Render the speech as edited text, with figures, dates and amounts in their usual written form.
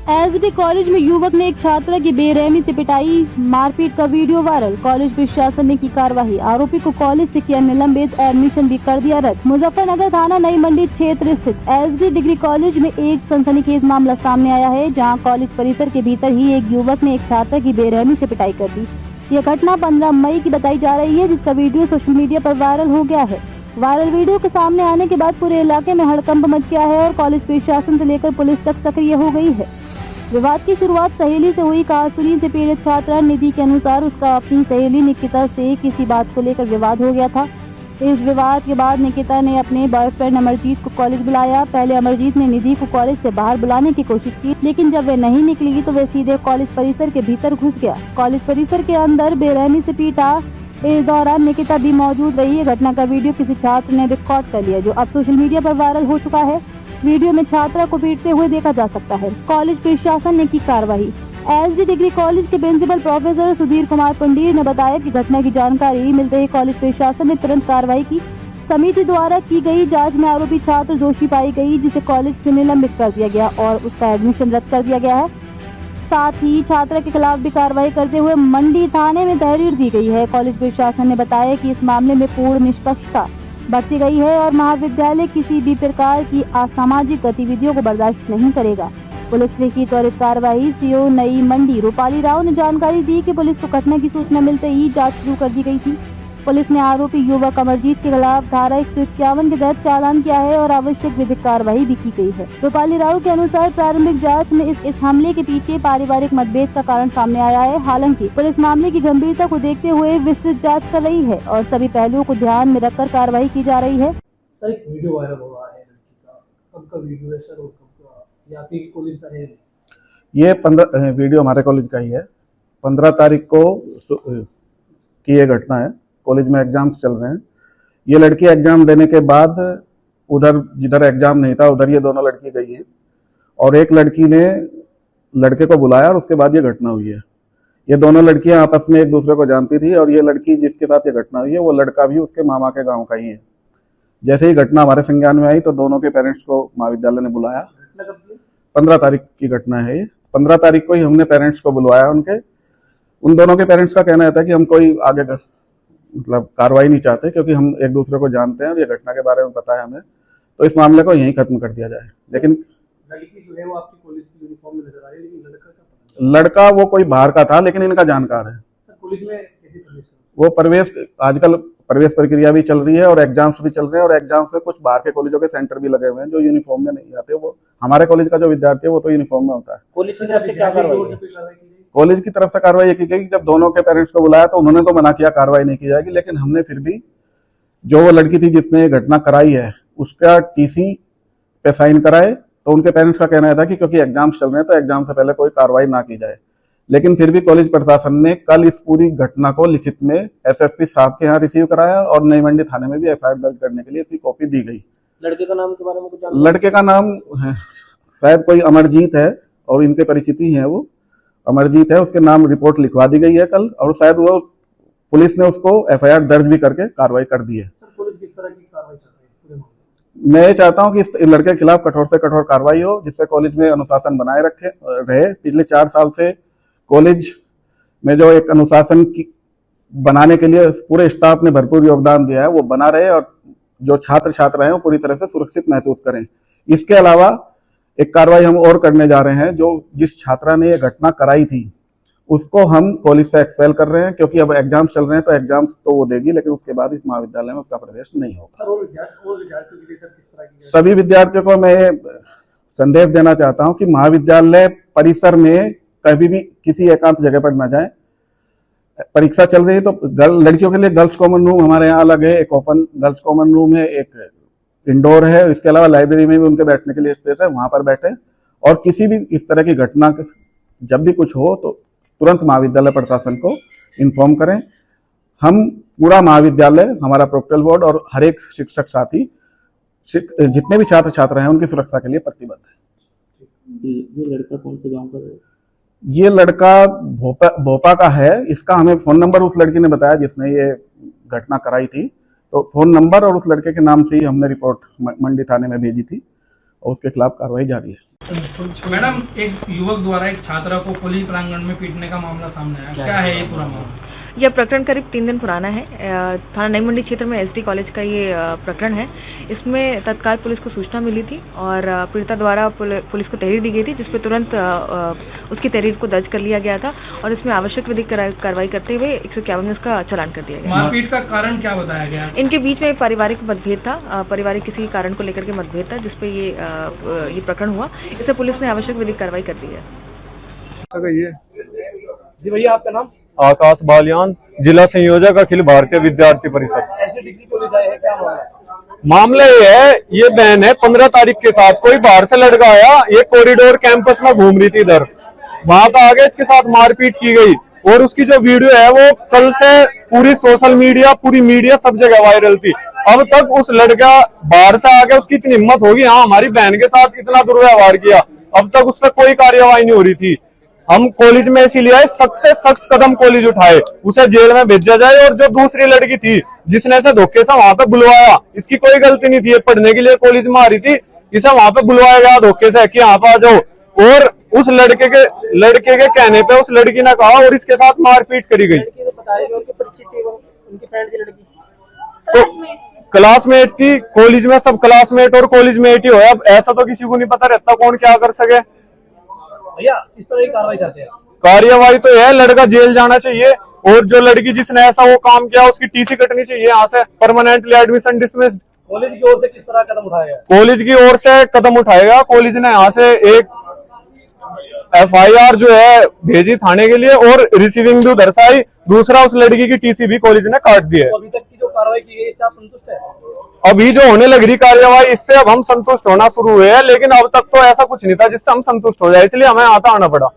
SD college में युवक ने एक छात्रा की बेरहमी से पिटाई, मारपीट का वीडियो वायरल। कॉलेज प्रशासन ने की कार्रवाई, आरोपी को कॉलेज से किया निलंबित, एडमिशन भी कर दिया रद्द। मुजफ्फरनगर थाना नई मंडी क्षेत्र स्थित एसडी डिग्री कॉलेज में एक सनसनीखेज मामला सामने आया है, जहां कॉलेज परिसर के भीतर ही एक युवक ने एक छात्रा की बेरहमी से पिटाई कर दी। यह घटना 15 मई की बताई जा रही है, जिसका वीडियो सोशल मीडिया पर वायरल हो गया है। वायरल वीडियो के सामने आने के बाद पूरे इलाके में हड़कंप मच गया है और कॉलेज प्रशासन से लेकर पुलिस तक सक्रिय हो गई है। विवाद की शुरुआत सहेली से हुई। कासुली से पीड़ित छात्रा निधि के अनुसार उसका अपनी सहेली निकिता से किसी बात को लेकर विवाद हो गया था। इस विवाद के बाद निकिता ने अपने बॉयफ्रेंड अमरजीत को कॉलेज बुलाया। पहले अमरजीत ने निधि को कॉलेज से बाहर बुलाने की कोशिश की, लेकिन जब वे नहीं निकली तो वे सीधे कॉलेज परिसर के भीतर घुस गया। कॉलेज परिसर के अंदर बेरहमी से पीटा। इस दौरान निकिता भी मौजूद रही। घटना का वीडियो किसी छात्र ने रिकॉर्ड कर लिया, जो अब सोशल मीडिया पर वायरल हो चुका है। वीडियो में छात्रा को पीटते हुए देखा जा सकता है। कॉलेज प्रशासन ने की कार्रवाई। एसडी डिग्री कॉलेज के प्रिंसिपल प्रोफेसर सुधीर कुमार पंडित ने बताया कि घटना की जानकारी मिलते ही कॉलेज प्रशासन ने तुरंत कार्रवाई की। समिति द्वारा की गई जांच में आरोपी छात्र दोषी पाई गई, जिसे कॉलेज से निलंबित कर दिया गया और उसका एडमिशन रद्द कर दिया गया है। साथ ही छात्रा के खिलाफ भी कार्रवाई करते हुए मंडी थाने में तहरीर दी गई है। कॉलेज प्रशासन ने बताया कि इस मामले में पूर्ण निष्पक्षता बरती गई है और महाविद्यालय किसी भी प्रकार की असामाजिक गतिविधियों को बर्दाश्त नहीं करेगा। पुलिस ने की त्वरित कार्रवाई। सीओ नई मंडी रूपाली राव ने जानकारी दी कि पुलिस को घटना की सूचना मिलते ही जांच शुरू कर दी गई थी। पुलिस ने आरोपी युवक अमरजीत के खिलाफ धारा 151 के तहत चालान किया है और आवश्यक विधिक कार्रवाई भी की गई है। रूपाली राव के अनुसार प्रारंभिक जांच में इस हमले के पीछे पारिवारिक मतभेद का कारण सामने आया है। हालांकि पुलिस मामले की गंभीरता को देखते हुए विस्तृत जांच कर रही है और सभी पहलुओं को ध्यान में रखकर कार्रवाई की जा रही है। सर, एक वीडियो वायरल हो रहा है लड़की का, कब का वीडियो है सर और कब का, या आपकी कॉलेज का है? ये 15 वीडियो हमारे कॉलेज का ही है। 15 तारीख को की ये घटना है। कॉलेज में एग्जाम्स चल रहे हैं। ये लड़की एग्जाम देने के बाद उधर जिधर एग्जाम नहीं था उधर ये दोनों लड़की गई है और एक लड़की ने लड़के को बुलाया और उसके बाद ये घटना हुई है। ये दोनों लड़कियां आपस में एक दूसरे को जानती थी और ये लड़की जिसके साथ ये घटना हुई है वो लड़का भी उसके मामा के गाँव का ही है। जैसे ही घटना हमारे संज्ञान में आई तो दोनों के पेरेंट्स को महाविद्यालय ने बुलाया। 15 तारीख की घटना है ये। 15 तारीख को ही हमने पेरेंट्स को बुलवाया। उन दोनों के पेरेंट्स का कहना था कि हम कोई आगे मतलब कार्रवाई नहीं चाहते, क्योंकि हम एक दूसरे को जानते हैं और ये घटना के बारे में पता है हमें, तो इस मामले को यहीं खत्म कर दिया जाए। लेकिन लड़की जो है वो आपकी कॉलेज की यूनिफॉर्म में नजर आ रही है, लेकिन लड़का वो कोई बाहर का था, लेकिन इनका जानकार है। कॉलेज में कैसे प्रवेश? वो प्रवेश, आजकल प्रवेश प्रक्रिया भी चल रही है और एग्जाम्स भी चल रहे हैं और एग्जाम्स में कुछ बाहर के कॉलेजों के सेंटर भी लगे हुए हैं जो यूनिफॉर्म में नहीं आते। वो हमारे कॉलेज का जो विद्यार्थी है वो तो यूनिफॉर्म में होता है। कॉलेज की तरफ से क्या कार्रवाई? कॉलेज की तरफ से कार्रवाई की गई। जब दोनों के पेरेंट्स को बुलाया तो उन्होंने तो मना किया कार्रवाई नहीं की जाएगी, लेकिन हमने फिर भी जो वो लड़की थी जिसने ये घटना कराई है उसका टीसी पे साइन कराए। तो उनके पेरेंट्स का कहना था कि क्योंकि एग्जाम्स चल रहे हैं तो एग्जाम से पहले कोई कार्रवाई ना की जाए। लेकिन फिर भी कॉलेज प्रशासन ने कल इस पूरी घटना को लिखित में एसएसपी साहब के यहाँ रिसीव कराया और नई मंडी थाने में भी एफआईआर दर्ज करने के लिए इसकी कॉपी दी गई। लड़के का नाम के बारे में कुछ? लड़के का नाम शायद कोई अमरजीत है और इनके परिचिति हैं, वो अमरजीत है। उसके नाम रिपोर्ट लिखवा दी गई है कल और शायद वो पुलिस ने उसको एफआईआर दर्ज भी करके कार्रवाई कर दी है। पुलिस किस तरह की कार्रवाई कर रही है? मैं ये चाहता हूं कि इस लड़के के खिलाफ कठोर से कठोर कार्रवाई हो, जिससे कॉलेज में अनुशासन बनाए रहे। पिछले 4 साल से कॉलेज में जो एक अनुशासन की बनाने के लिए पूरे स्टाफ ने भरपूर योगदान दिया है वो बना रहे और जो छात्र छात्राएं वो पूरी तरह से सुरक्षित महसूस करें। इसके अलावा एक कार्रवाई हम और करने जा रहे हैं। जो जिस छात्रा ने ये घटना कराई थी उसको हम कॉलेज से एक्सपेल कर रहे हैं, क्योंकि अब एग्जाम्स चल रहे हैं तो एग्जाम्स तो वो देगी, लेकिन उसके बाद इस महाविद्यालय में उसका प्रवेश नहीं होगा। सभी विद्यार्थियों को मैं संदेश देना चाहता हूं कि महाविद्यालय परिसर में कभी भी किसी एकांत जगह पर न जाएं। परीक्षा चल रही है तो लड़कियों के लिए गर्ल्स कॉमन रूम हमारे यहाँ अलग है, एक ओपन गर्ल्स कॉमन रूम है, एक इंडोर है। इसके अलावा लाइब्रेरी में भी उनके बैठने के लिए स्पेस है, वहां पर बैठे। और किसी भी इस तरह की घटना जब भी कुछ हो तो तुरंत महाविद्यालय प्रशासन को इन्फॉर्म करें। हम पूरा महाविद्यालय, हमारा प्रोक्टल बोर्ड और हर एक शिक्षक साथी जितने भी छात्र छात्रा हैं उनकी सुरक्षा के लिए प्रतिबद्ध है। ये लड़का कौन से गाँव का है? ये लड़का भोपा का है। इसका हमें फोन नंबर उस लड़की ने बताया जिसने ये घटना कराई थी, तो फोन नंबर और उस लड़के के नाम से ही हमने रिपोर्ट मंडी थाने में भेजी थी और उसके खिलाफ कार्रवाई जारी है। मैडम, एक युवक द्वारा एक छात्रा को कॉलेज प्रांगण में पीटने का मामला सामने आया, क्या है ये पूरा मामला? यह प्रकरण करीब 3 दिन पुराना है। थाना नई मंडी क्षेत्र में एसडी कॉलेज का ये प्रकरण है। इसमें तत्काल पुलिस को सूचना मिली थी और पीड़िता द्वारा पुलिस को तहरीर दी गई थी, जिस पर तुरंत उसकी तहरीर को दर्ज कर लिया गया था और इसमें आवश्यक विधिक कार्रवाई करते हुए 151 उसका चालान कर दिया गया। मारपीट का कारण क्या बताया गया? इनके बीच में पारिवारिक मतभेद था, पारिवारिक किसी कारण को लेकर के मतभेद था, जिसपे ये प्रकरण हुआ। इसे पुलिस ने आवश्यक विधिक कार्रवाई कर दी है। जी भैया, आपका नाम? आकाश बालियान, जिला संयोजक अखिल भारतीय विद्यार्थी परिषद। ऐसे डिग्री कॉलेज आए हैं, क्या मामला? मामला ये है, ये बहन है 15 तारीख के साथ कोई बाहर से लड़का आया, ये कॉरिडोर कैंपस में घूम रही थी इधर, वहां का आगे इसके साथ मारपीट की गई और उसकी जो वीडियो है वो कल से पूरी सोशल मीडिया, पूरी मीडिया सब जगह वायरल थी। अब तक उस लड़का बाहर से आके उसकी इतनी हिम्मत होगी, हाँ हमारी बहन के साथ इतना दुर्व्यवहार किया, अब तक उस पर कोई कार्यवाही नहीं हो रही थी। हम कॉलेज में इसीलिए सख्त से सख्त कदम कॉलेज उठाए, उसे जेल में भेजा जाए। और जो दूसरी लड़की थी जिसने इसे धोखे से वहां पे बुलवाया, इसकी कोई गलती नहीं थी, ये पढ़ने के लिए कॉलेज में आ रही थी, इसे वहां पे बुलवाया गया धोखे से कि यहाँ पे आ जाओ, और उस लड़के के कहने पे उस लड़की ने कहा और इसके साथ मारपीट करी गई। तो क्लासमेट थी, कॉलेज में सब क्लासमेट और कॉलेजमेट ही हो। अब ऐसा तो किसी को नहीं पता रहता कौन क्या कर सके। भैया, किस तरह की कार्रवाई चाहते हैं? कार्यवाही तो है, लड़का जेल जाना चाहिए और जो लड़की जिसने ऐसा वो काम किया उसकी टीसी कटनी चाहिए, यहाँ से परमानेंटली एडमिशन डिसमिस्ड। कॉलेज की ओर से किस तरह कदम उठाया गया? कॉलेज की ओर से कदम उठाएगा, कॉलेज ने यहाँ से एक FIR जो है भेजी थाने के लिए और रिसीविंग भी दर्शाई, दूसरा उस लड़की की टीसी भी कॉलेज ने काट दी है। तो अभी तक की जो कार्रवाई की गई, इससे आप संतुष्ट है? अभी जो होने लग रही कार्यवाही, इससे अब हम संतुष्ट होना शुरू हुए हैं, लेकिन अब तक तो ऐसा कुछ नहीं था जिससे हम संतुष्ट हो जाए, इसलिए हमें यहाँ पे आना पड़ा।